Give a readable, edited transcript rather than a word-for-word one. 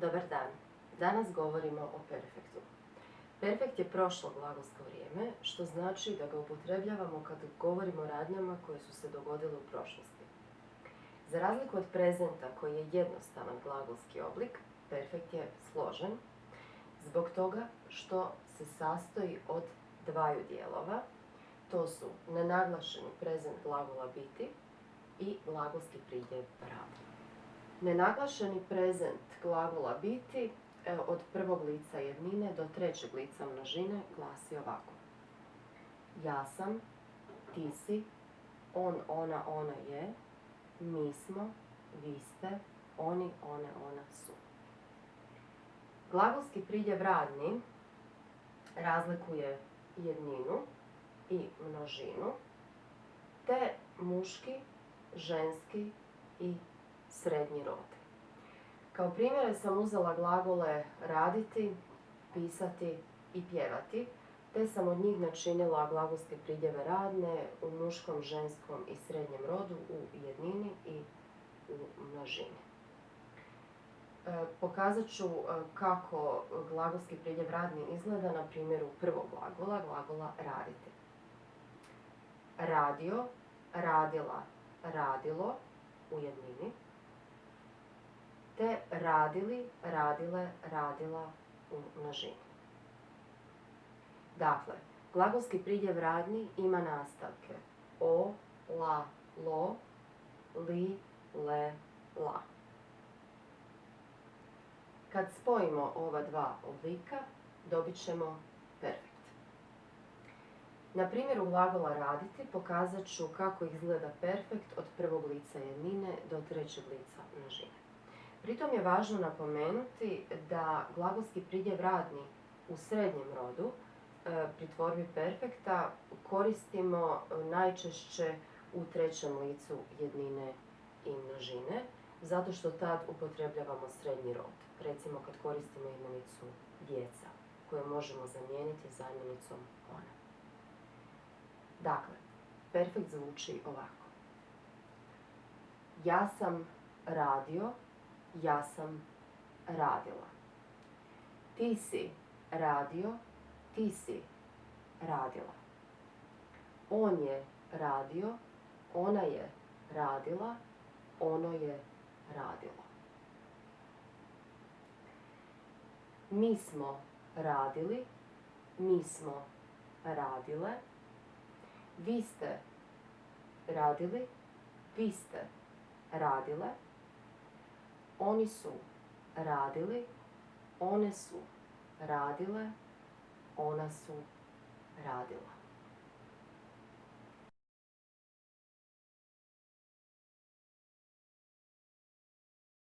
Dobar dan. Danas govorimo o perfektu. Perfekt je prošlo glagolsko vrijeme, što znači da ga upotrebljavamo kad govorimo o radnjama koje su se dogodile u prošlosti. Za razliku od prezenta koji je jednostavan glagolski oblik, perfekt je složen zbog toga što se sastoji od dvaju dijelova. To su nenaglašeni prezent glagola biti i glagolski pridjev rad. Nenaglašeni prezent glagola biti od prvog lica jednine do trećeg lica množine glasi ovako. Ja sam, ti si, on, ona je, mi smo, vi ste, oni, one, ona su. Glagolski pridjev radni razlikuje jedninu i množinu, te muški, ženski i srednji rod. Kao primjere sam uzela glagole raditi, pisati i pjevati, te sam od njih načinila glagolske pridjeve radne u muškom, ženskom i srednjem rodu u jednini i u množini. Pokazat ću kako glagolski pridjev radni izgleda na primjeru prvog glagola raditi. Radio, radila, radilo u jednini, te radili, radile, radila u množini. Dakle, glagolski pridjev radni ima nastavke o, la, lo, li, le, la. Kad spojimo ova dva oblika, dobit ćemo perfekt. Na primjeru glagola raditi pokazat ću kako izgleda perfekt od prvog lica jednine do trećeg lica množine. Pritom je važno napomenuti da glagolski pridjev radni u srednjem rodu pri tvorbi perfekta koristimo najčešće u trećem licu jednine i množine, zato što tad upotrebljavamo srednji rod. Recimo kad koristimo imenicu djeca, koju možemo zamijeniti zamjenicom ona. Dakle, perfekt zvuči ovako. Ja sam radio, ja sam radila. Ti si radio, ti si radila. On je radio, ona je radila, ono je radilo. Mi smo radili, mi smo radile. Vi ste radili, vi ste radile. Oni su radili, one su radile, ona su radila.